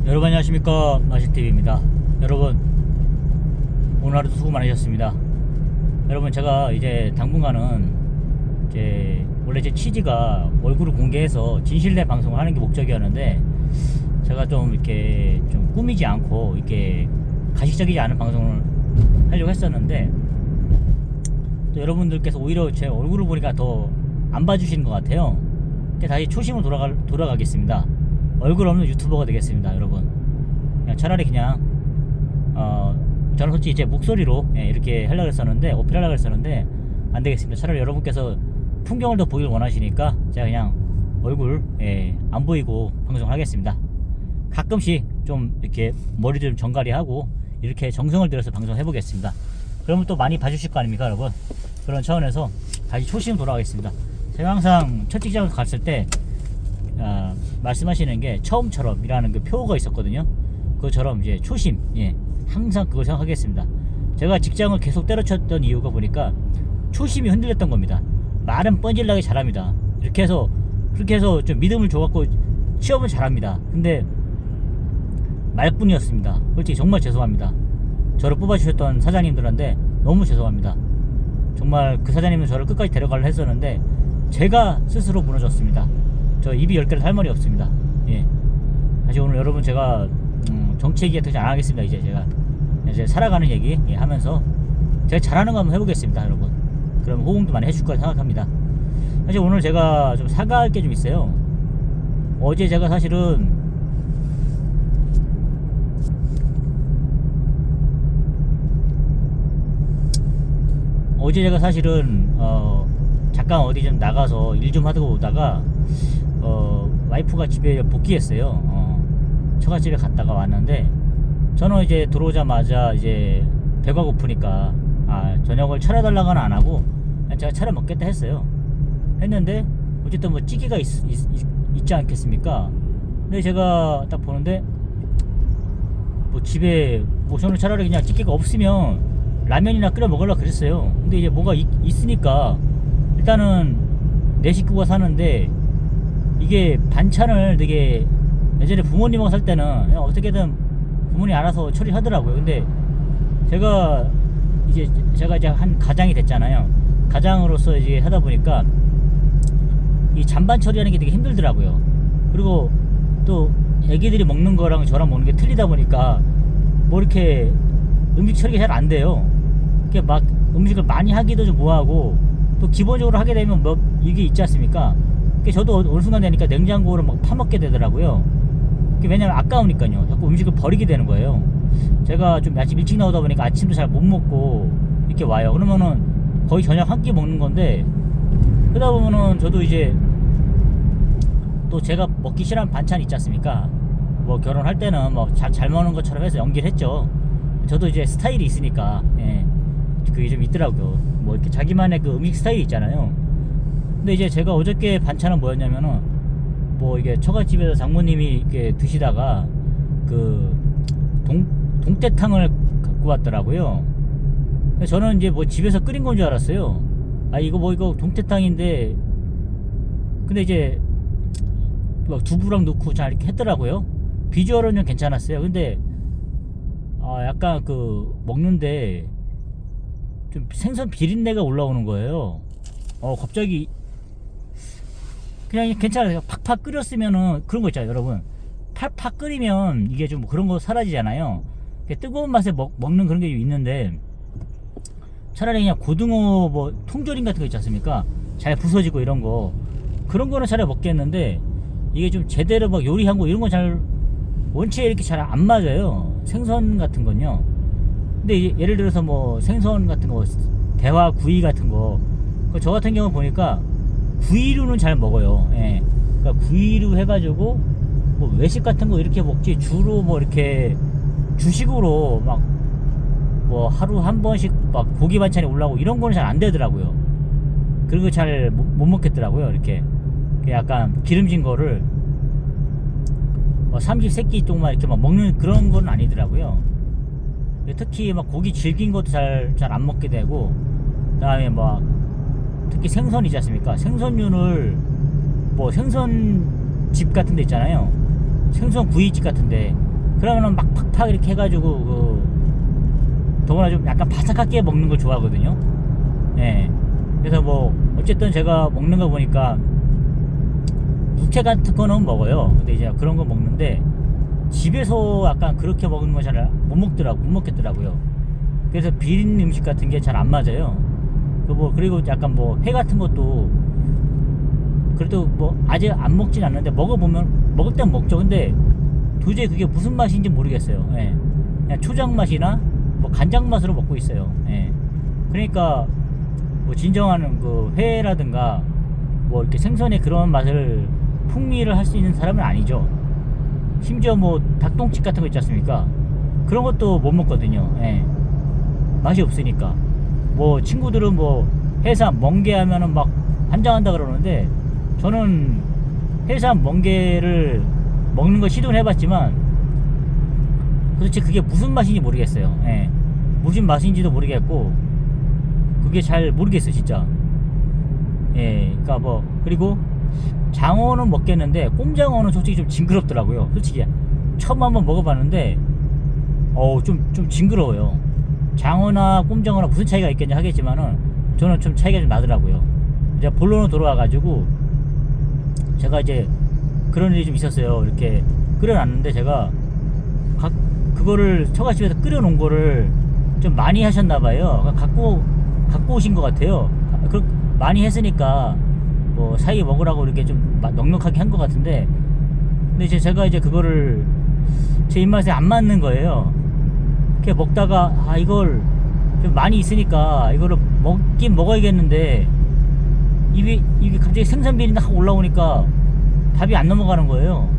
여러분 안녕하십니까, 마실TV입니다. 여러분 오늘 하루도 수고 많으셨습니다. 여러분 제가 이제 당분간은 원래 제 취지가 얼굴을 공개해서 진실된 방송을 하는 게 목적이었는데, 제가 좀 이렇게 좀 꾸미지 않고 이렇게 가식적이지 않은 방송을 하려고 했었는데, 또 여러분들께서 오히려 제 얼굴을 보니까 더 안 봐주시는 것 같아요. 다시 초심으로 돌아가겠습니다. 얼굴 없는 유튜버가 되겠습니다. 여러분 그냥 차라리 그냥 저는 솔직히 제 목소리로 이렇게 하려고 했었는데, 어필하려고 했었는데 안 되겠습니다. 차라리 여러분께서 풍경을 더 보길 원하시니까 제가 그냥 얼굴 안 보이고 방송을 하겠습니다. 가끔씩 좀 이렇게 머리 좀 정갈이하고 이렇게 정성을 들여서 방송을 해보겠습니다. 그러면 또 많이 봐주실 거 아닙니까, 여러분? 그런 차원에서 다시 초심 돌아가겠습니다. 제가 항상 첫 직장을 갔을 때 말씀하시는 게 처음처럼이라는 그 표어가 있었거든요. 그것처럼 이제 초심, 항상 그걸 생각하겠습니다. 제가 직장을 계속 때려쳤던 이유가 보니까 초심이 흔들렸던 겁니다. 말은 뻔질나게 잘합니다. 그렇게 해서 좀 믿음을 줘갖고 취업은 잘합니다. 근데 말뿐이었습니다. 솔직히 정말 죄송합니다. 저를 뽑아주셨던 사장님들한테 너무 죄송합니다. 정말 그 사장님은 저를 끝까지 데려가려 했었는데 제가 스스로 무너졌습니다. 저 입이 10개라도 할 말이 없습니다. 다시 오늘 여러분 제가 정치 얘기 같은 거 안 하겠습니다. 이제 살아가는 얘기 하면서 제가 잘하는 거 한번 해보겠습니다, 여러분. 그럼 호응도 많이 해줄 거라 생각합니다. 사실 오늘 제가 좀 사과할 게 좀 있어요. 어제 제가 사실은 잠깐 어디 좀 나가서 일 좀 하고 오다가 와이프가 집에 복귀했어요. 처갓집에 갔다가 왔는데, 저는 이제 들어오자마자 이제 배가 고프니까 저녁을 차려달라고는 안 하고 그냥 제가 차려 먹겠다 했는데 어쨌든 뭐 찌개가 있지 않겠습니까? 근데 제가 딱 보는데 뭐 집에 뭐 저는 차라리 그냥 찌개가 없으면 라면이나 끓여 먹으려고 그랬어요. 근데 이제 뭐가 있으니까 일단은 내 식구가 사는데, 이게 반찬을 되게 예전에 부모님하고 살 때는 그냥 어떻게든 부모님이 알아서 처리하더라고요. 근데 제가 이제 한 가장이 됐잖아요. 가장으로서 이제 하다 보니까 이 잔반 처리하는 게 되게 힘들더라고요. 그리고 또 애기들이 먹는 거랑 저랑 먹는 게 틀리다 보니까 뭐 이렇게 음식 처리가 잘 안 돼요. 이렇게 막 음식을 많이 하기도 좀 뭐하고, 또 기본적으로 하게 되면 뭐 이게 있지 않습니까? 저도 어느 순간 되니까 냉장고를 막 파먹게 되더라고요. 왜냐면 아까우니까요. 자꾸 음식을 버리게 되는 거예요. 제가 좀 아침 일찍 나오다 보니까 아침도 잘 못 먹고 이렇게 와요. 그러면은 거의 저녁 한 끼 먹는 건데, 그러다 보면은 저도 이제 또 제가 먹기 싫어하는 반찬 있지 않습니까? 뭐 결혼할 때는 뭐 잘 먹는 것처럼 해서 연기를 했죠. 저도 이제 스타일이 있으니까 그게 좀 있더라고요. 뭐 이렇게 자기만의 그 음식 스타일이 있잖아요. 근데 이제 제가 어저께 반찬은 뭐였냐면은, 뭐 이게 처갓집에서 장모님이 이렇게 드시다가 그 동태탕을 갖고 왔더라고요. 저는 이제 뭐 집에서 끓인 건 줄 알았어요. 이거 동태탕인데, 근데 이제 막 두부랑 넣고 잘 이렇게 했더라고요. 비주얼은 좀 괜찮았어요. 근데 약간 먹는데 좀 생선 비린내가 올라오는 거예요. 갑자기 그냥 괜찮아요. 팍팍 끓였으면은 그런 거 있잖아요, 여러분. 팍팍 끓이면 이게 좀 그런 거 사라지잖아요. 뜨거운 맛에 먹는 그런 게 있는데, 차라리 그냥 고등어 뭐 통조림 같은 거 있지 않습니까? 잘 부서지고 이런 거, 그런 거는 차라리 먹겠는데, 이게 좀 제대로 막 요리한 거 이런 거 잘 원체 이렇게 잘 안 맞아요. 생선 같은 건요. 근데 예를 들어서 뭐 생선 같은 거, 대화 구이 같은 거, 저 같은 경우 보니까 구이류는 잘 먹어요. 그러니까 구이류 해가지고 뭐 외식 같은 거 이렇게 먹지, 주로 뭐 이렇게 주식으로 막 뭐 하루 한 번씩 막 고기 반찬이 올라오고 이런 거는 잘 안 되더라고요. 그리고 잘 못 먹겠더라고요. 이렇게 약간 기름진 거를 뭐 삼시세끼 동안 이렇게 막 먹는 그런 건 아니더라고요. 특히 막 고기 질긴 것도 잘 안 먹게 되고, 그 다음에 막 특히 생선이지 않습니까? 생선류를 뭐 생선집 같은 데 있잖아요. 생선 구이집 같은데 그러면은 막 팍팍 이렇게 해가지고 더구나 좀 약간 바삭하게 먹는 걸 좋아하거든요. 예. 그래서 뭐 어쨌든 제가 먹는 거 보니까 육회 같은 거는 먹어요. 근데 이제 그런 거 먹는데 집에서 약간 그렇게 먹는 거 잘 못 먹겠더라고요. 그래서 비린 음식 같은 게 잘 안 맞아요. 그리고 약간 뭐 회 같은 것도 그래도 뭐 아직 안 먹진 않는데 먹을 땐 먹죠. 근데 도저히 그게 무슨 맛인지 모르겠어요. 예. 그냥 초장 맛이나 뭐 간장 맛으로 먹고 있어요. 예. 그러니까 뭐 진정한 그 회라든가 뭐 이렇게 생선의 그런 맛을 풍미를 할 수 있는 사람은 아니죠. 심지어 뭐 닭똥집 같은 거 있지 않습니까? 그런 것도 못 먹거든요. 예. 맛이 없으니까. 뭐 친구들은 뭐 해삼 멍게 하면은 막 환장한다 그러는데 저는 해삼 멍게를 먹는 거 시도는 해봤지만 도대체 그게 무슨 맛인지 모르겠어요. 예. 무슨 맛인지도 모르겠고 그게 잘 모르겠어요 진짜. 예. 그러니까 뭐 그리고 장어는 먹겠는데 꼼장어는 솔직히 좀 징그럽더라고요. 솔직히 처음 한번 먹어봤는데 좀 징그러워요. 장어나 꼼장어나 무슨 차이가 있겠냐 하겠지만은 저는 좀 차이가 좀 나더라고요. 이제 본론으로 돌아와가지고 제가 이제 그런 일이 좀 있었어요. 이렇게 끓여놨는데 제가 그거를 처갓집에서 끓여놓은 거를 좀 많이 하셨나봐요. 갖고 오신 것 같아요. 많이 했으니까 뭐 사이 먹으라고 이렇게 좀 넉넉하게 한 것 같은데 근데 이제 제가 이제 그거를 제 입맛에 안 맞는 거예요. 이렇게 먹다가 이걸 좀 많이 있으니까 이거를 먹긴 먹어야겠는데 입이 갑자기 생선 비린내 확 올라오니까 밥이 안 넘어가는 거예요.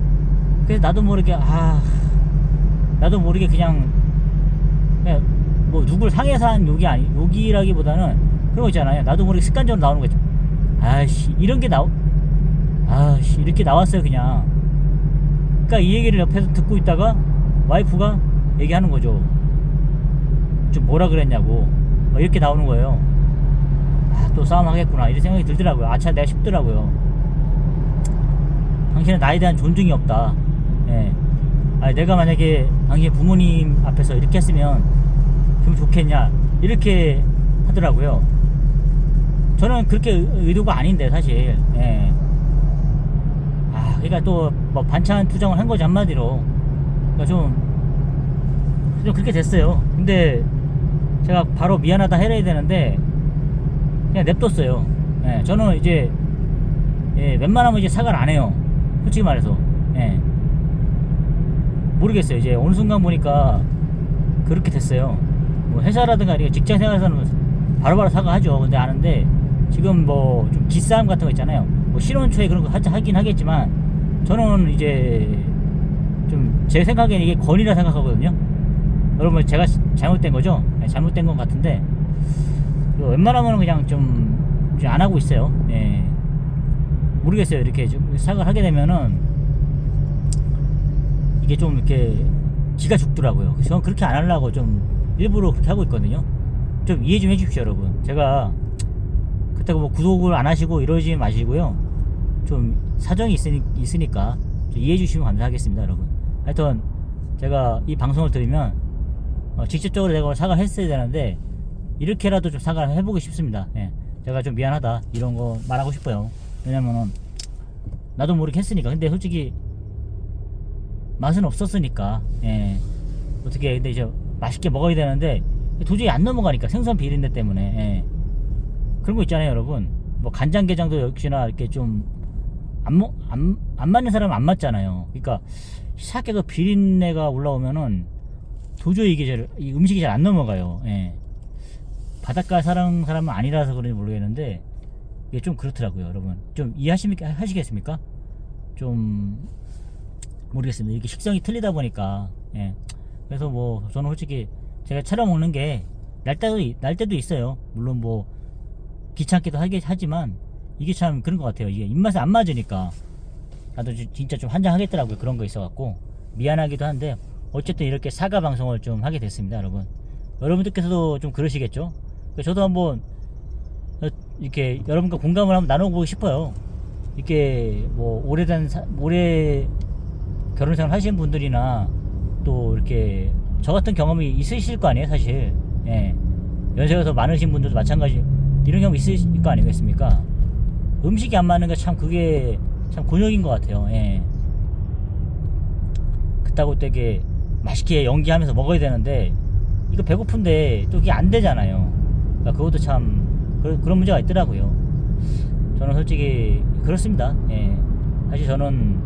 그래서 나도 모르게 그냥 뭐 누굴 상해서 한 욕이라기보다는 그런 거 있잖아요. 나도 모르게 습관적으로 나오는 거 있죠. 이렇게 나왔어요 그냥. 그러니까 이 얘기를 옆에서 듣고 있다가 와이프가 얘기하는 거죠. 좀 뭐라 그랬냐고 이렇게 나오는 거예요. 또 싸움하겠구나 이런 생각이 들더라고요. 아차 내가 싶더라고요. 당신은 나에 대한 존중이 없다. 예. 내가 만약에 당신 부모님 앞에서 이렇게 했으면 좀 좋겠냐 이렇게 하더라고요. 저는 그렇게 의도가 아닌데 사실. 예. 그러니까 또 뭐 반찬 투정을 한 거지 한마디로. 그러니까 좀 그렇게 됐어요. 근데 제가 바로 미안하다 해야 되는데 그냥 냅뒀어요. 예. 저는 이제 웬만하면 이제 사과를 안 해요. 솔직히 말해서. 예. 모르겠어요. 이제 어느 순간 보니까 그렇게 됐어요. 뭐 회사라든가 직장 생활에서는 바로바로 사과하죠. 근데 아는데 지금 뭐 좀 기싸움 같은 거 있잖아요. 뭐 신혼 초에 그런 거 하긴 하겠지만 저는 이제 좀 제 생각에는 이게 권위라 생각하거든요. 여러분 제가 잘못된 거죠? 잘못된 것 같은데 웬만하면 그냥 좀 안 하고 있어요. 예. 모르겠어요. 이렇게 좀 사과를 하게 되면은 이게 좀 이렇게 기가 죽더라고요. 그래서 저는 그렇게 안 하려고 좀 일부러 그렇게 하고 있거든요. 좀 이해 좀 해주십시오 여러분. 제가 그렇다고 뭐 구독을 안 하시고 이러지 마시고요. 좀 사정이 있으니까 좀 이해해 주시면 감사하겠습니다 여러분. 하여튼 제가 이 방송을 들으면 직접적으로 내가 사과를 했어야 되는데 이렇게라도 좀 사과를 해보고 싶습니다. 예. 제가 좀 미안하다 이런 거 말하고 싶어요. 왜냐면은 나도 모르게 했으니까. 근데 솔직히 맛은 없었으니까. 예. 어떻게 근데 이제 맛있게 먹어야 되는데 도저히 안 넘어가니까 생선 비린내 때문에. 예. 그런 거 있잖아요 여러분. 뭐 간장게장도 역시나 이렇게 좀 안 맞는 사람은 안 맞잖아요. 그러니까 샤게 그 비린내가 올라오면은 도저히 이 음식이 잘 안 넘어가요. 예. 바닷가 사람은 아니라서 그런지 모르겠는데 이게 좀 그렇더라고요 여러분. 좀 하시겠습니까? 좀 모르겠습니다. 이렇게 식성이 틀리다 보니까. 예. 그래서 뭐 저는 솔직히 제가 차려 먹는 게 날 때도 있어요. 물론 뭐 귀찮기도 하지만 이게 참 그런 것 같아요. 이게 입맛에 안 맞으니까 나도 진짜 좀 한장하겠더라고요. 그런 거 있어갖고 미안하기도 한데 어쨌든 이렇게 사과 방송을 좀 하게 됐습니다 여러분. 여러분들께서도 좀 그러시겠죠? 저도 한번 이렇게 여러분과 공감을 한번 나눠보고 싶어요. 이렇게 뭐 오래 결혼생활 하신 분들이나 또 이렇게 저 같은 경험이 있으실 거 아니에요, 사실. 예. 연세가 더 많으신 분들도 마찬가지 이런 경험 있으실 거 아니겠습니까? 음식이 안 맞는 게 참 그게 참 곤욕인 것 같아요. 예. 그렇다고 되게 맛있게 연기하면서 먹어야 되는데 이거 배고픈데 또 그게 안 되잖아요. 그러니까 그것도 참 그런 문제가 있더라고요. 저는 솔직히 그렇습니다. 예. 사실 저는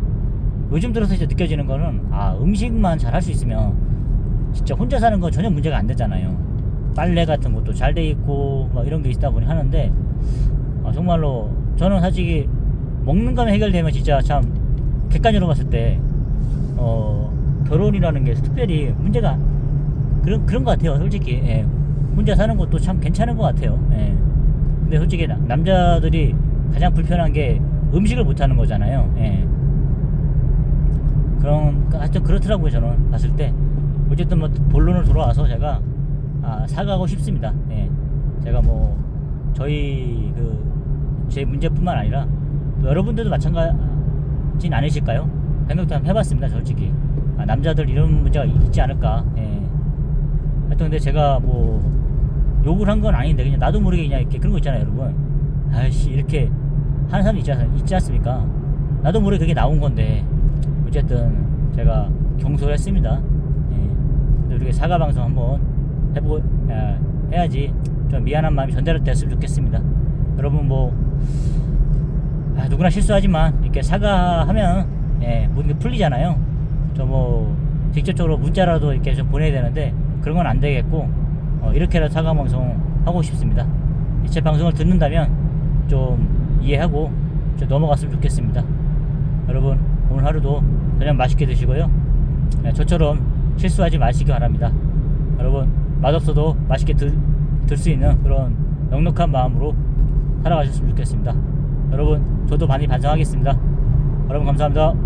요즘 들어서 이제 느껴지는 거는 음식만 잘 할 수 있으면 진짜 혼자 사는 건 전혀 문제가 안 되잖아요. 빨래 같은 것도 잘 돼 있고 막 이런 게 있다 보니 하는데 정말로 저는 솔직히 먹는 거면 해결되면 진짜 참 객관적으로 봤을 때 결혼이라는 게 특별히 문제가 그런 것 같아요. 솔직히 예. 혼자 사는 것도 참 괜찮은 것 같아요. 예. 근데 솔직히 남자들이 가장 불편한 게 음식을 못하는 거잖아요. 예. 하여튼 그렇더라고요. 저는 봤을 때 어쨌든 뭐 본론을 돌아와서 제가 사과하고 싶습니다. 예. 제가 뭐 저희 제 문제뿐만 아니라 또 여러분들도 마찬가지는 아니실까요? 생각도 한번 해봤습니다. 솔직히 남자들 이런 문제가 있지 않을까. 예. 하여튼 근데 제가 뭐 욕을 한 건 아닌데 그냥 나도 모르게 그냥 이렇게 그런 거 있잖아요, 여러분. 아이씨 이렇게 하는 사람이 있지 않습니까? 나도 모르게 그게 나온 건데 어쨌든 제가 경솔 했습니다. 예. 근데 우리 사과 방송 한번 해야지 좀 미안한 마음이 전달됐으면 좋겠습니다. 여러분 뭐 누구나 실수하지만 이렇게 사과하면 모든 게 풀리잖아요. 저 뭐 직접적으로 문자라도 이렇게 좀 보내야 되는데 그런 건 안 되겠고 이렇게라도 사과 방송 하고 싶습니다. 제 방송을 듣는다면 좀 이해하고 좀 넘어갔으면 좋겠습니다. 여러분 오늘 하루도 저녁 맛있게 드시고요. 저처럼 실수하지 마시기 바랍니다. 여러분 맛없어도 맛있게 들 수 있는 그런 넉넉한 마음으로 살아가셨으면 좋겠습니다. 여러분 저도 많이 반성하겠습니다. 여러분 감사합니다.